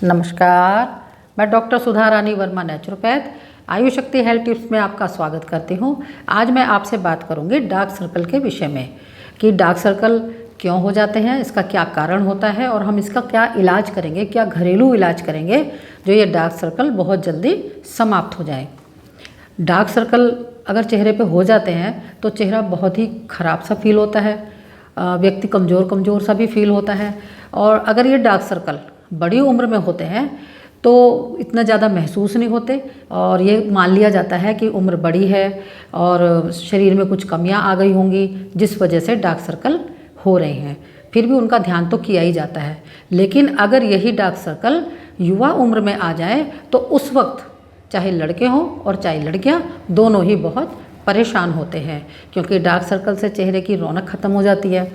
नमस्कार, मैं डॉक्टर सुधा रानी वर्मा नेचुरोपैथ आयुष शक्ति हेल्थ टिप्स में आपका स्वागत करती हूँ। आज मैं आपसे बात करूँगी डार्क सर्कल के विषय में कि डार्क सर्कल क्यों हो जाते हैं, इसका क्या कारण होता है और हम इसका क्या इलाज करेंगे, क्या घरेलू इलाज करेंगे जो ये डार्क सर्कल बहुत जल्दी समाप्त हो जाए। डार्क सर्कल अगर चेहरे पे हो जाते हैं तो चेहरा बहुत ही ख़राब सा फील होता है, व्यक्ति कमज़ोर सा भी फील होता है। और अगर ये डार्क सर्कल बड़ी उम्र में होते हैं तो इतना ज़्यादा महसूस नहीं होते और ये मान लिया जाता है कि उम्र बड़ी है और शरीर में कुछ कमियां आ गई होंगी जिस वजह से डार्क सर्कल हो रहे हैं। फिर भी उनका ध्यान तो किया ही जाता है। लेकिन अगर यही डार्क सर्कल युवा उम्र में आ जाए तो उस वक्त चाहे लड़के हों और चाहे लड़कियां, दोनों ही बहुत परेशान होते हैं क्योंकि डार्क सर्कल से चेहरे की रौनक ख़त्म हो जाती है।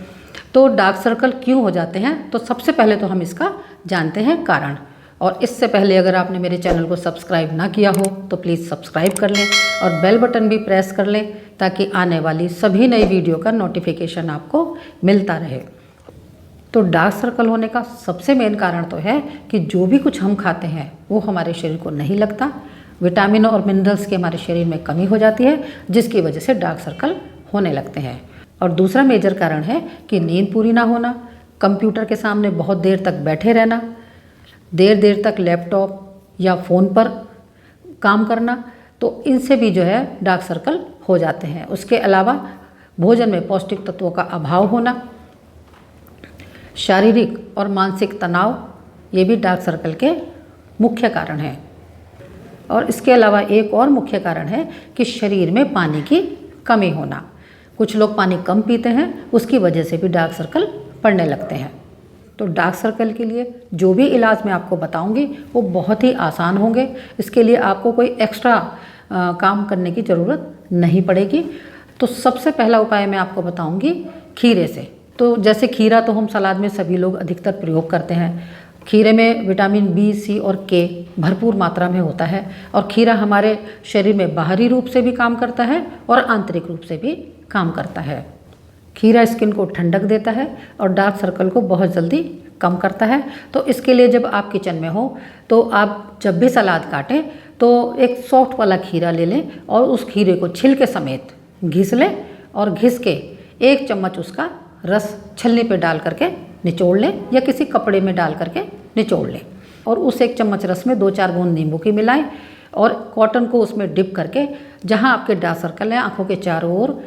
तो डार्क सर्कल क्यों हो जाते हैं, तो सबसे पहले तो हम इसका जानते हैं कारण। और इससे पहले अगर आपने मेरे चैनल को सब्सक्राइब ना किया हो तो प्लीज़ सब्सक्राइब कर लें और बेल बटन भी प्रेस कर लें ताकि आने वाली सभी नई वीडियो का नोटिफिकेशन आपको मिलता रहे। तो डार्क सर्कल होने का सबसे मेन कारण तो है कि जो भी कुछ हम खाते हैं वो हमारे शरीर को नहीं लगता, विटामिन और मिनरल्स की हमारे शरीर में कमी हो जाती है जिसकी वजह से डार्क सर्कल होने लगते हैं। और दूसरा मेजर कारण है कि नींद पूरी ना होना, कंप्यूटर के सामने बहुत देर तक बैठे रहना, देर तक लैपटॉप या फ़ोन पर काम करना, तो इनसे भी जो है डार्क सर्कल हो जाते हैं। उसके अलावा भोजन में पौष्टिक तत्वों का अभाव होना, शारीरिक और मानसिक तनाव, ये भी डार्क सर्कल के मुख्य कारण हैं। और इसके अलावा एक और मुख्य कारण है कि शरीर में पानी की कमी होना। कुछ लोग पानी कम पीते हैं, उसकी वजह से भी डार्क सर्कल पड़ने लगते हैं। तो डार्क सर्कल के लिए जो भी इलाज मैं आपको बताऊंगी वो बहुत ही आसान होंगे। इसके लिए आपको कोई एक्स्ट्रा काम करने की ज़रूरत नहीं पड़ेगी। तो सबसे पहला उपाय मैं आपको बताऊंगी खीरे से। तो जैसे खीरा तो हम सलाद में सभी लोग अधिकतर प्रयोग करते हैं। खीरे में विटामिन बी, सी और के भरपूर मात्रा में होता है और खीरा हमारे शरीर में बाहरी रूप से भी काम करता है और आंतरिक रूप से भी काम करता है। खीरा स्किन को ठंडक देता है और डार्क सर्कल को बहुत जल्दी कम करता है। तो इसके लिए जब आप किचन में हो तो आप जब भी सलाद काटें तो एक सॉफ्ट वाला खीरा ले लें और उस खीरे को छिलके समेत घिस लें और घिस के 1 चम्मच उसका रस छलनी पे डाल करके निचोड़ लें या किसी कपड़े में डाल करके निचोड़ लें और उस 1 चम्मच रस में 2-4 बूंद नींबू की मिलाएं और कॉटन को उसमें डिप करके जहाँ आपके डार्क सर्कल हैं आँखों के चारों ओर,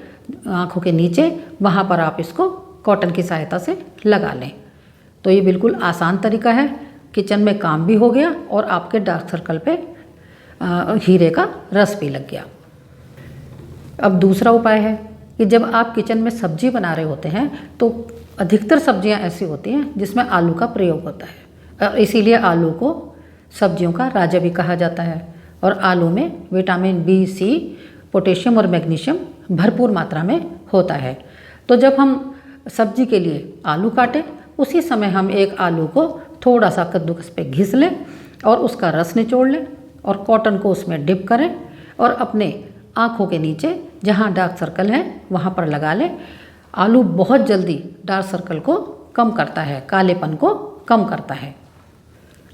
आँखों के नीचे, वहाँ पर आप इसको कॉटन की सहायता से लगा लें। तो ये बिल्कुल आसान तरीका है, किचन में काम भी हो गया और आपके डार्क सर्कल पे हीरे का रस भी लग गया। अब दूसरा उपाय है कि जब आप किचन में सब्जी बना रहे होते हैं तो अधिकतर सब्जियां ऐसी होती हैं जिसमें आलू का प्रयोग होता है और इसीलिए आलू को सब्जियों का राजा भी कहा जाता है। और आलू में विटामिन बी, सी, पोटेशियम और मैग्नीशियम भरपूर मात्रा में होता है। तो जब हम सब्जी के लिए आलू काटें उसी समय हम एक आलू को थोड़ा सा कद्दूकस पे घिस लें और उसका रस निचोड़ लें और कॉटन को उसमें डिप करें और अपने आँखों के नीचे जहाँ डार्क सर्कल है वहाँ पर लगा लें। आलू बहुत जल्दी डार्क सर्कल को कम करता है, कालेपन को कम करता है।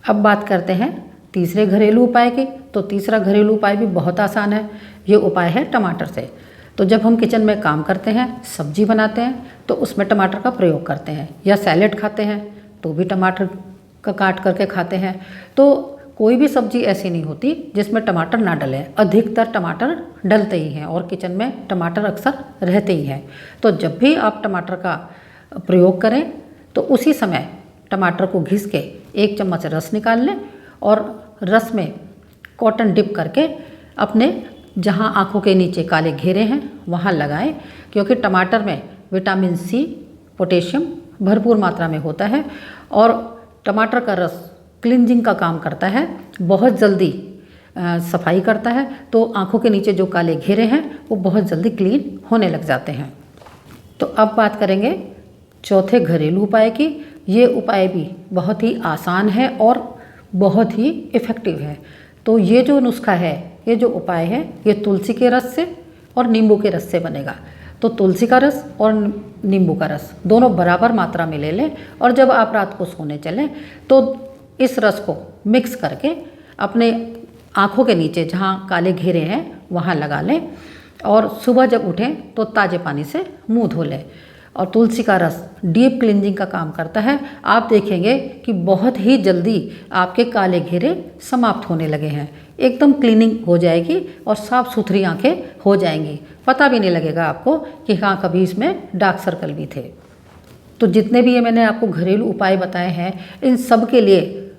अब बात करते हैं तीसरे घरेलू उपाय की। तो तीसरा घरेलू उपाय भी बहुत आसान है। ये उपाय है टमाटर से। तो जब हम किचन में काम करते हैं, सब्जी बनाते हैं तो उसमें टमाटर का प्रयोग करते हैं या सैलेड खाते हैं तो भी टमाटर का काट करके खाते हैं। तो कोई भी सब्जी ऐसी नहीं होती जिसमें टमाटर ना डले, अधिकतर टमाटर डलते ही हैं और किचन में टमाटर अक्सर रहते ही हैं। तो जब भी आप टमाटर का प्रयोग करें तो उसी समय टमाटर को घिस के 1 चम्मच रस निकाल लें और रस में कॉटन डिप करके अपने जहाँ आँखों के नीचे काले घेरे हैं वहाँ लगाएं क्योंकि टमाटर में विटामिन सी, पोटेशियम भरपूर मात्रा में होता है और टमाटर का रस क्लिनजिंग का काम करता है, बहुत जल्दी सफाई करता है। तो आँखों के नीचे जो काले घेरे हैं वो बहुत जल्दी क्लीन होने लग जाते हैं। तो अब बात करेंगे चौथे घरेलू उपाय की। ये उपाय भी बहुत ही आसान है और बहुत ही इफ़ेक्टिव है। तो ये जो नुस्खा है, ये जो उपाय है, ये तुलसी के रस से और नींबू के रस से बनेगा। तो तुलसी का रस और नींबू का रस दोनों बराबर मात्रा में ले लें और जब आप रात को सोने चलें तो इस रस को मिक्स करके अपने आँखों के नीचे जहाँ काले घेरे हैं वहाँ लगा लें और सुबह जब उठें तो ताज़े पानी से मुंह धो लें। और तुलसी का रस डीप क्लींजिंग का काम करता है। आप देखेंगे कि बहुत ही जल्दी आपके काले घेरे समाप्त होने लगे हैं, एकदम क्लीनिंग हो जाएगी और साफ़ सुथरी आँखें हो जाएंगी। पता भी नहीं लगेगा आपको कि हाँ कभी इसमें डार्क सर्कल भी थे। तो जितने भी ये मैंने आपको घरेलू उपाय बताए हैं, इन सब के लिए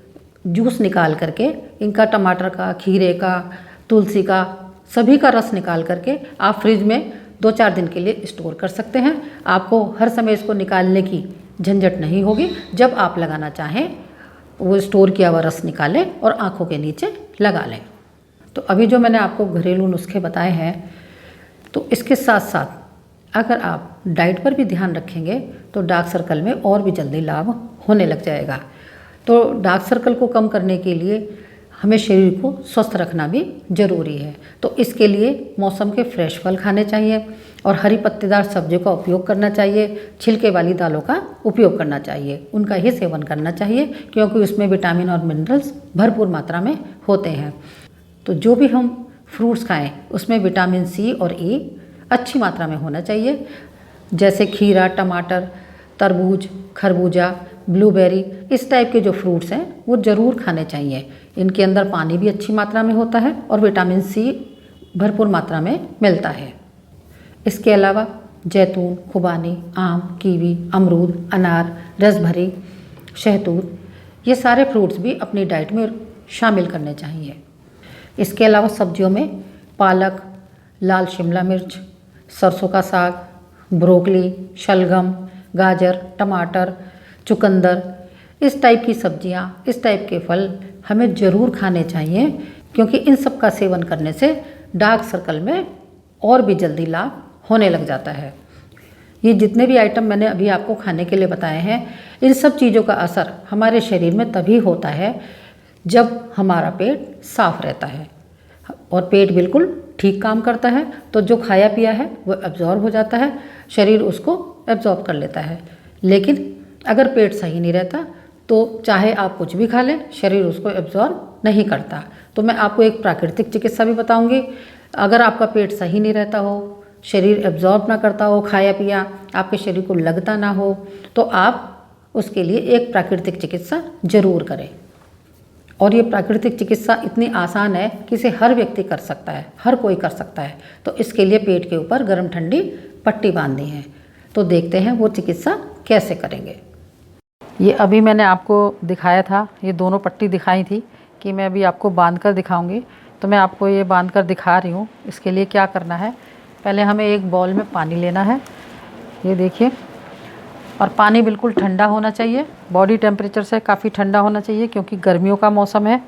जूस निकाल करके, इनका टमाटर का, खीरे का, तुलसी का, सभी का रस निकाल करके आप फ्रिज में 2-4 दिन के लिए स्टोर कर सकते हैं। आपको हर समय इसको निकालने की झंझट नहीं होगी। जब आप लगाना चाहें वो स्टोर किया हुआ रस निकालें और आँखों के नीचे लगा लें। तो अभी जो मैंने आपको घरेलू नुस्खे बताए हैं, तो इसके साथ साथ अगर आप डाइट पर भी ध्यान रखेंगे तो डार्क सर्कल में और भी जल्दी लाभ होने लग जाएगा। तो डार्क सर्कल को कम करने के लिए हमें शरीर को स्वस्थ रखना भी ज़रूरी है। तो इसके लिए मौसम के फ्रेश फल खाने चाहिए और हरी पत्तेदार सब्जियों का उपयोग करना चाहिए। छिलके वाली दालों का उपयोग करना चाहिए, उनका ही सेवन करना चाहिए क्योंकि उसमें विटामिन और मिनरल्स भरपूर मात्रा में होते हैं। तो जो भी हम फ्रूट्स खाएं उसमें विटामिन सी और ए अच्छी मात्रा में होना चाहिए। जैसे खीरा, टमाटर, तरबूज, खरबूजा, ब्लूबेरी, इस टाइप के जो फ्रूट्स हैं वो ज़रूर खाने चाहिए। इनके अंदर पानी भी अच्छी मात्रा में होता है और विटामिन सी भरपूर मात्रा में मिलता है। इसके अलावा जैतून, खुबानी, आम, कीवी, अमरूद, अनार, रसभरी, शहतूत, ये सारे फ्रूट्स भी अपनी डाइट में शामिल करने चाहिए। इसके अलावा सब्जियों में पालक, लाल शिमला मिर्च, सरसों का साग, ब्रोकली, शलगम, गाजर, टमाटर, चुकंदर, इस टाइप की सब्जियां, इस टाइप के फल हमें ज़रूर खाने चाहिए क्योंकि इन सब का सेवन करने से डार्क सर्कल में और भी जल्दी लाभ होने लग जाता है। ये जितने भी आइटम मैंने अभी आपको खाने के लिए बताए हैं, इन सब चीज़ों का असर हमारे शरीर में तभी होता है जब हमारा पेट साफ रहता है और पेट बिल्कुल ठीक काम करता है। तो जो खाया पिया है वो एब्जॉर्ब हो जाता है, शरीर उसको एब्जॉर्ब कर लेता है। लेकिन अगर पेट सही नहीं रहता तो चाहे आप कुछ भी खा लें, शरीर उसको एब्जॉर्ब नहीं करता। तो मैं आपको एक प्राकृतिक चिकित्सा भी बताऊंगी। अगर आपका पेट सही नहीं रहता हो, शरीर एब्जॉर्ब ना करता हो खाया पिया, आपके शरीर को लगता ना हो, तो आप उसके लिए एक प्राकृतिक चिकित्सा ज़रूर करें। और ये प्राकृतिक चिकित्सा इतनी आसान है कि इसे हर व्यक्ति कर सकता है, हर कोई कर सकता है। तो इसके लिए पेट के ऊपर गर्म ठंडी पट्टी बांधनी है। तो देखते हैं वो चिकित्सा कैसे करेंगे। ये अभी मैंने आपको दिखाया था, ये दोनों पट्टी दिखाई थी कि मैं अभी आपको बांध कर दिखाऊंगी। तो मैं आपको ये बांध कर दिखा रही हूँ। इसके लिए क्या करना है, पहले हमें एक बाउल में पानी लेना है, ये देखिए, और पानी बिल्कुल ठंडा होना चाहिए, बॉडी टेम्परेचर से काफ़ी ठंडा होना चाहिए क्योंकि गर्मियों का मौसम है।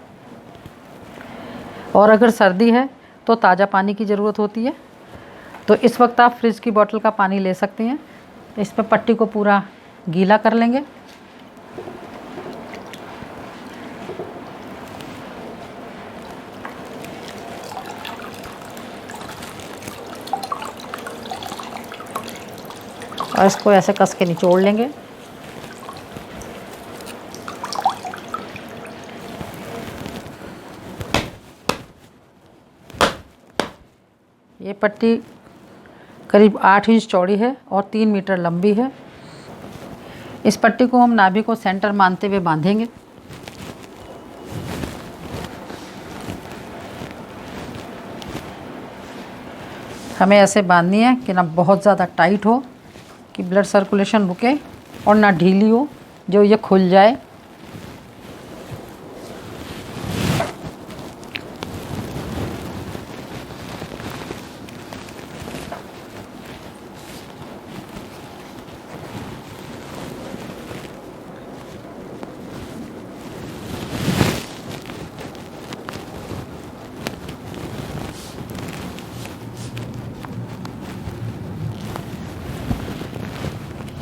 और अगर सर्दी है तो ताज़ा पानी की ज़रूरत होती है। तो इस वक्त आप फ्रिज की बोतल का पानी ले सकते हैं। इस पर पट्टी को पूरा गीला कर लेंगे। और इसको ऐसे कस के निचोड़ लेंगे। ये पट्टी करीब 8 इंच चौड़ी है और 3 मीटर लंबी है। इस पट्टी को हम नाभि को सेंटर मानते हुए बांधेंगे। हमें ऐसे बांधनी है कि ना बहुत ज़्यादा टाइट हो कि ब्लड सर्कुलेशन रुके और ना ढीली हो जो ये खुल जाए।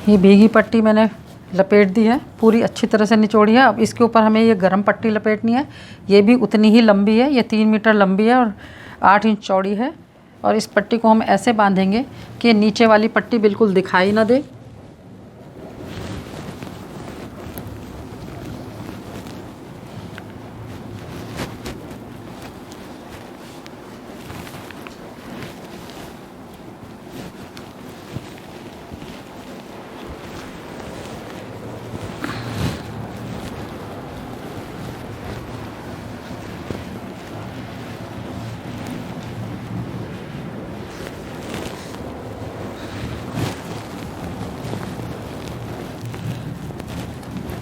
ये भीगी पट्टी मैंने लपेट दी है, पूरी अच्छी तरह से निचोड़ी है। अब इसके ऊपर हमें ये गर्म पट्टी लपेटनी है। ये भी उतनी ही लंबी है, ये 3 मीटर लंबी है और 8 इंच चौड़ी है। और इस पट्टी को हम ऐसे बांधेंगे कि नीचे वाली पट्टी बिल्कुल दिखाई ना दे।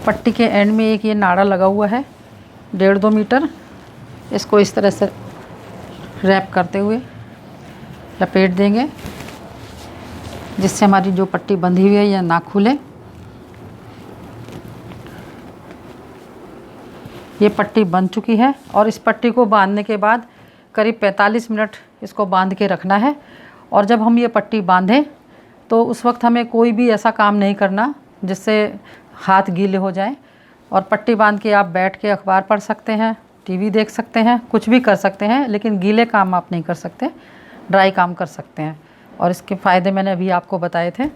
पट्टी के एंड में एक ये नाड़ा लगा हुआ है 1.5-2 मीटर। इसको इस तरह से रैप करते हुए लपेट देंगे, जिससे हमारी जो पट्टी बंधी हुई है यह ना खुले। ये पट्टी बंध चुकी है और इस पट्टी को बांधने के बाद करीब 45 मिनट इसको बांध के रखना है। और जब हम ये पट्टी बांधें तो उस वक्त हमें कोई भी ऐसा काम नहीं करना जिससे हाथ गीले हो जाएं। और पट्टी बांध के आप बैठ के अखबार पढ़ सकते हैं, टीवी देख सकते हैं, कुछ भी कर सकते हैं, लेकिन गीले काम आप नहीं कर सकते, ड्राई काम कर सकते हैं। और इसके फ़ायदे मैंने अभी आपको बताए थे।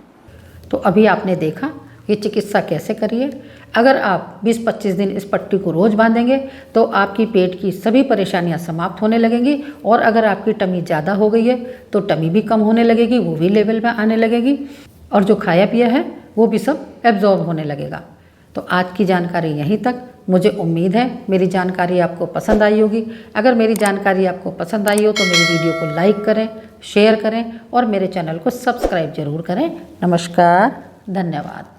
तो अभी आपने देखा ये चिकित्सा कैसे करिए। अगर आप 20-25 दिन इस पट्टी को रोज़ बांधेंगे तो आपकी पेट की सभी परेशानियां समाप्त होने लगेंगी। और अगर आपकी टमी ज़्यादा हो गई है तो टमी भी कम होने लगेगी, वो भी लेवल में आने लगेगी, और जो खाया पिया है वो भी सब एब्जॉर्ब होने लगेगा। तो आज की जानकारी यहीं तक। मुझे उम्मीद है मेरी जानकारी आपको पसंद आई होगी। अगर मेरी जानकारी आपको पसंद आई हो तो मेरी वीडियो को लाइक करें, शेयर करें और मेरे चैनल को सब्सक्राइब जरूर करें। नमस्कार, धन्यवाद।